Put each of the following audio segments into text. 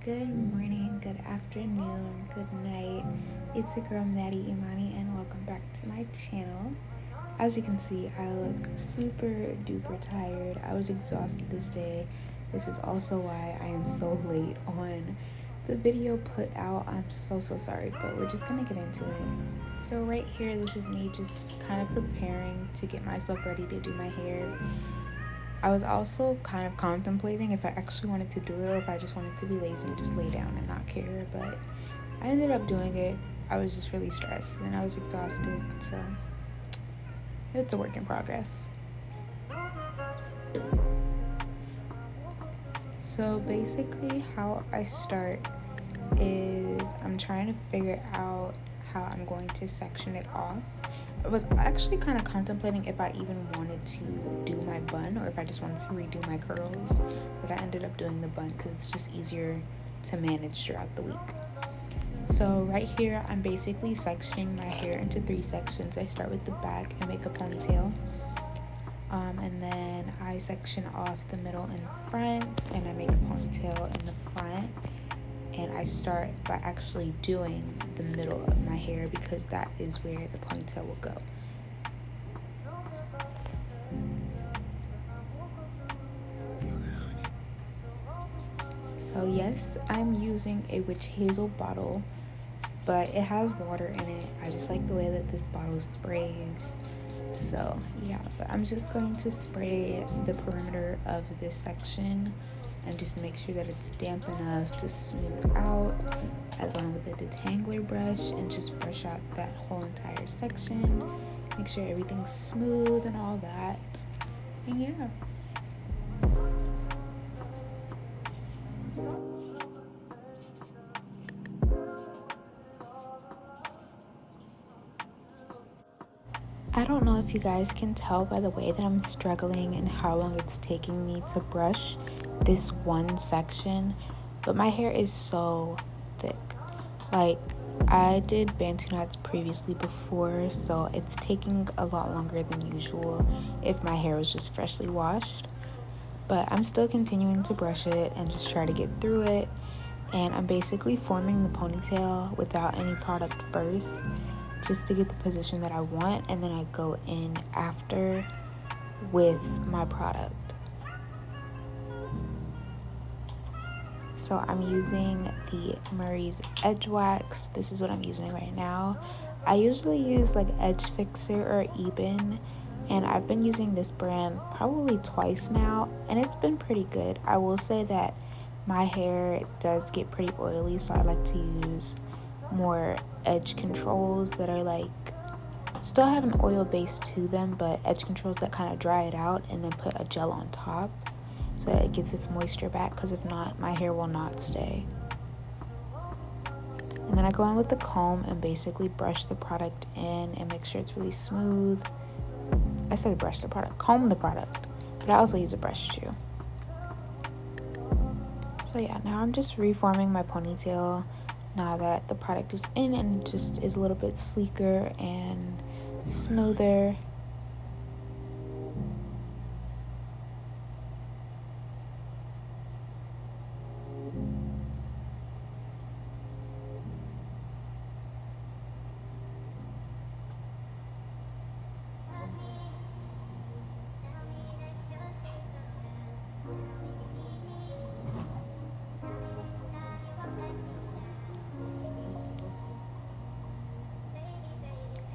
Good morning, good afternoon, good night. It's your girl Maddie Imani and welcome back to my channel. As you can see, I look super duper tired. I was exhausted this day. This is also why I am so late on the video put out. I'm so sorry, but we're just gonna get into it. So right here, this is me just kind of preparing to get myself ready to do my hair. I was also kind of contemplating if I actually wanted to do it or if I just wanted to be lazy and just lay down and not care, but I ended up doing it. I was just really stressed and I was exhausted, so it's a work in progress. So basically how I start is I'm trying to figure out how I'm going to section it off. I was actually kind of contemplating if I even wanted to do my bun or if I just wanted to redo my curls, but I ended up doing the bun because it's just easier to manage throughout the week. So right here, I'm basically sectioning my hair into 3 sections. I start with the back and make a ponytail. And then I section off the middle and front and I make a ponytail in the front. And I start by actually doing the middle of my hair because that is where the ponytail will go. So yes, I'm using a witch hazel bottle, but it has water in it. I just like the way that this bottle sprays. So yeah, but I'm just going to spray the perimeter of this section and just make sure that it's damp enough to smooth out. I go in with a detangler brush and just brush out that whole entire section. Make sure everything's smooth and all that. And yeah. I don't know if you guys can tell by the way that I'm struggling and how long it's taking me to brush this one section, but my hair is so thick. Like, I did bantu knots previously before, so it's taking a lot longer than usual if my hair was just freshly washed. But I'm still continuing to brush it and just try to get through it. And I'm basically forming the ponytail without any product first, just to get the position that I want, and then I go in after with my product. So I'm using the Murray's Edge Wax. This is what I'm using right now. I usually use like Edge Fixer or Eben, and I've been using this brand probably twice now, and it's been pretty good. I will say that my hair does get pretty oily, so I like to use more edge controls that are like still have an oil base to them, but edge controls that kind of dry it out and then put a gel on top so that it gets its moisture back, because if not, my hair will not stay. And then I go in with the comb and basically brush the product in and make sure it's really smooth. I said brush the product, comb the product, but I also use a brush too. So yeah, now I'm just reforming my ponytail now that the product is in and it just is a little bit sleeker and smoother.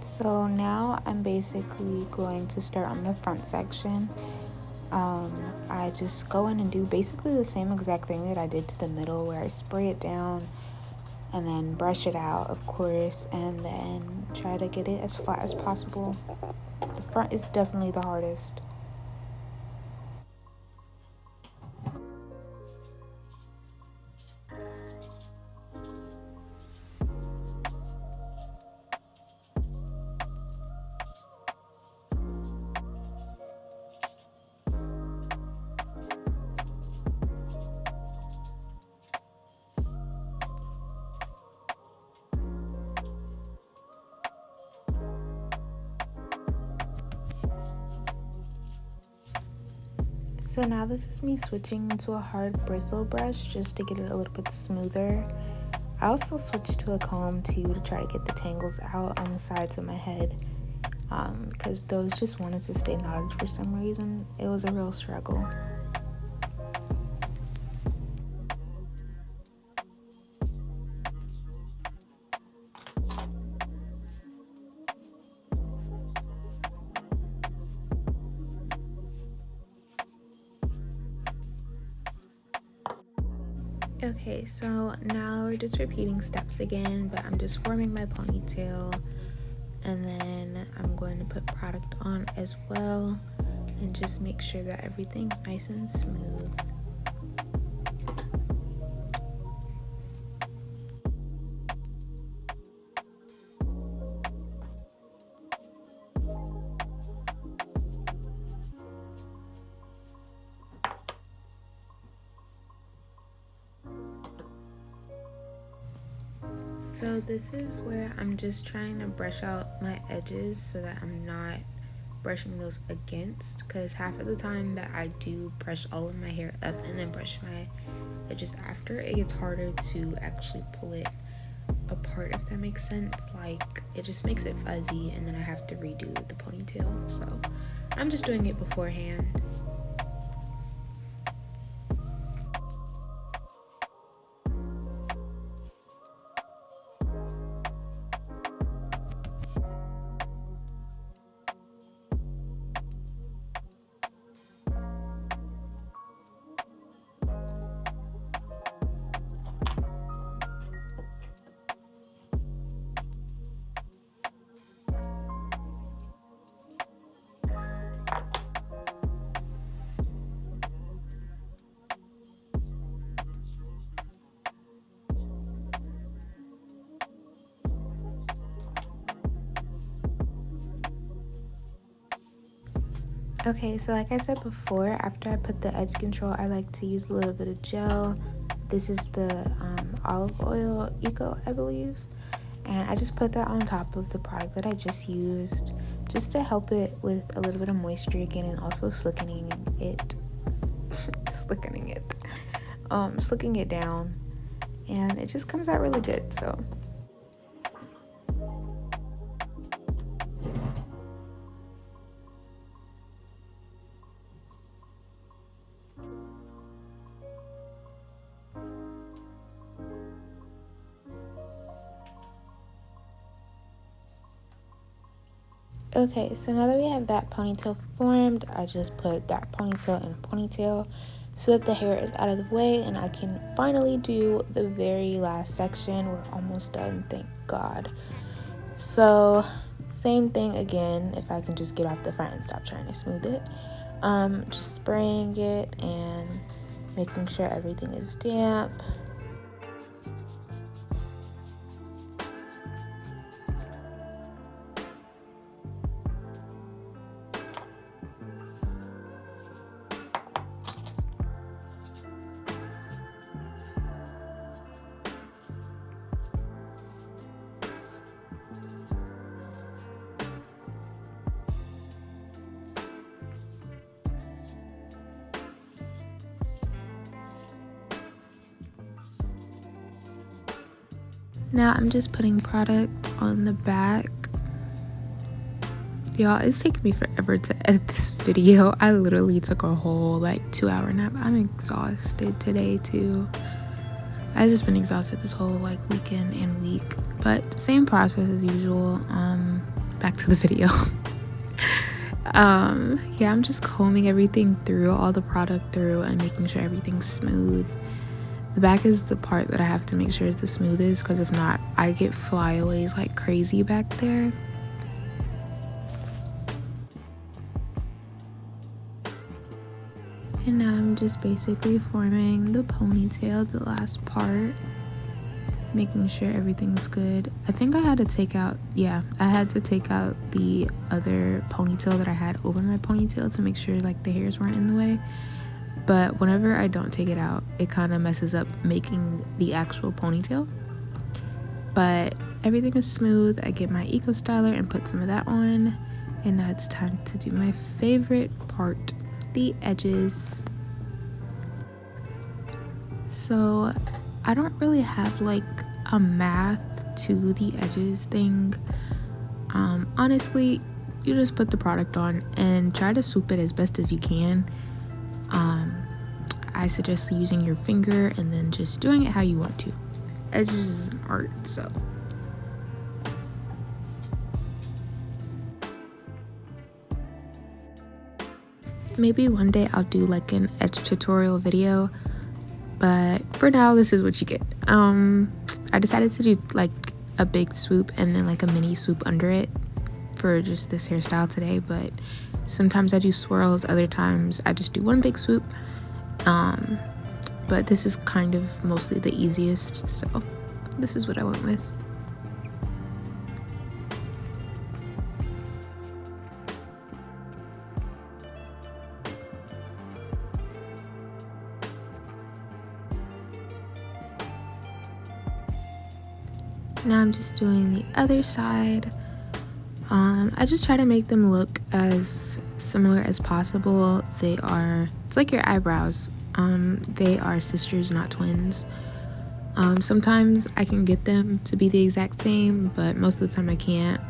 So now I'm basically going to start on the front section. I just go in and do basically the same exact thing that I did to the middle, where I spray it down and then brush it out, of course, and then try to get it as flat as possible. The front is definitely the hardest. So now this is me switching into a hard bristle brush just to get it a little bit smoother. I also switched to a comb too to try to get the tangles out on the sides of my head, because those just wanted to stay knotted for some reason. It was a real struggle. Okay, so now we're just repeating steps again, but I'm just forming my ponytail, and then I'm going to put product on as well and just make sure that everything's nice and smooth. So this is where I'm just trying to brush out my edges so that I'm not brushing those against, because half of the time that I do brush all of my hair up and then brush my edges after, it gets harder to actually pull it apart, if that makes sense. Like, it just makes it fuzzy and then I have to redo the ponytail, so I'm just doing it beforehand. Okay, so like I said before, after I put the edge control, I like to use a little bit of gel. This is the olive oil eco, I believe, and I just put that on top of the product that I just used, just to help it with a little bit of moisture again, and also slickening it slicking it down, and it just comes out really good. So okay, so now that we have that ponytail formed, I just put that ponytail in a ponytail so that the hair is out of the way and I can finally do the very last section. We're almost done, thank God. So same thing again, if I can just get off the front and stop trying to smooth it. Just spraying it and making sure everything is damp. Now I'm just putting product on the back. Y'all, it's taking me forever to edit this video. I literally took a whole 2-hour nap. I'm exhausted today too. I've just been exhausted this whole weekend and week, but same process as usual. Back to the video. Yeah, I'm just combing everything through, all the product through, and making sure everything's smooth. The back is the part that I have to make sure is the smoothest, because if not, I get flyaways like crazy back there. And now I'm just basically forming the ponytail, the last part, making sure everything's good. I think I had to take out, I had to take out the other ponytail that I had over my ponytail to make sure the hairs weren't in the way. But whenever I don't take it out, it kind of messes up making the actual ponytail. But everything is smooth. I get my Eco Styler and put some of that on. And now it's time to do my favorite part, the edges. So I don't really have like a math to the edges thing. Honestly, you just put the product on and try to swoop it as best as you can. I suggest using your finger and then just doing it how you want to. Edges is an art, so. Maybe one day I'll do like an edge tutorial video, but for now this is what you get. I decided to do like a big swoop and then like a mini swoop under it for just this hairstyle today, but sometimes I do swirls, other times I just do one big swoop. But this is kind of mostly the easiest, so this is what I went with. Now I'm just doing the other side. I just try to make them look as similar as possible. It's like your eyebrows. They are sisters, not twins. Sometimes I can get them to be the exact same, but most of the time I can't,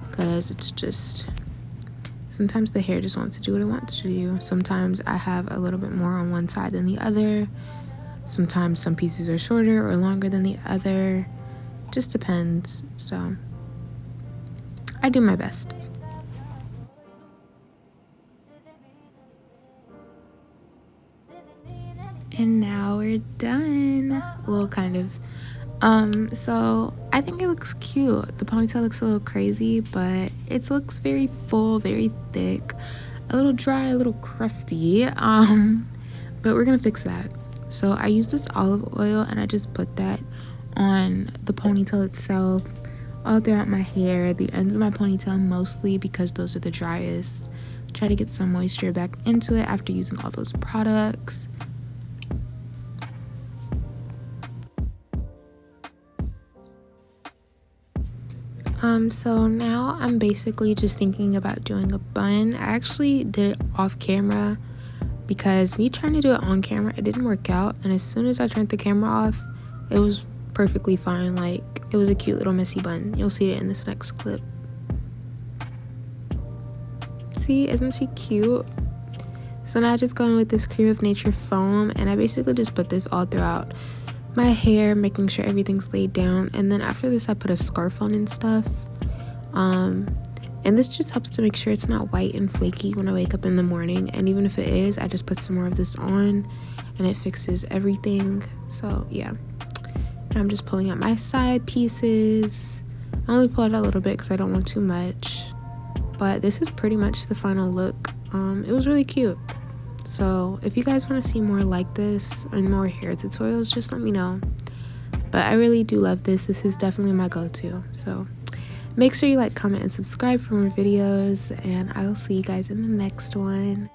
because it's just, sometimes the hair just wants to do what it wants to do. Sometimes I have a little bit more on one side than the other. Sometimes some pieces are shorter or longer than the other. Just depends, so I do my best. And now we're done. Well, kind of. So I think it looks cute. The ponytail looks a little crazy, but it looks very full, very thick, a little dry, a little crusty. But we're gonna fix that. So I used this olive oil and I just put that on the ponytail itself, all throughout my hair, the ends of my ponytail mostly, because those are the driest. Try to get some moisture back into it after using all those products. So now I'm basically just thinking about doing a bun. I actually did it off camera because me trying to do it on camera, it didn't work out, and as soon as I turned the camera off, it was perfectly fine. Like, it was a cute little messy bun. You'll see it in this next clip. See, isn't she cute? So now I just go in with this Cream of Nature foam, and I basically just put this all throughout my hair, making sure everything's laid down. And then after this I put a scarf on and stuff, and this just helps to make sure it's not white and flaky when I wake up in the morning. And even if it is, I just put some more of this on and it fixes everything. So yeah, now I'm just pulling out my side pieces. I only pull it out a little bit because I don't want too much, but this is pretty much the final look. It was really cute. So if you guys want to see more like this and more hair tutorials, just let me know. But I really do love this. This is definitely my go-to. So make sure you like, comment, and subscribe for more videos, and I will see you guys in the next one.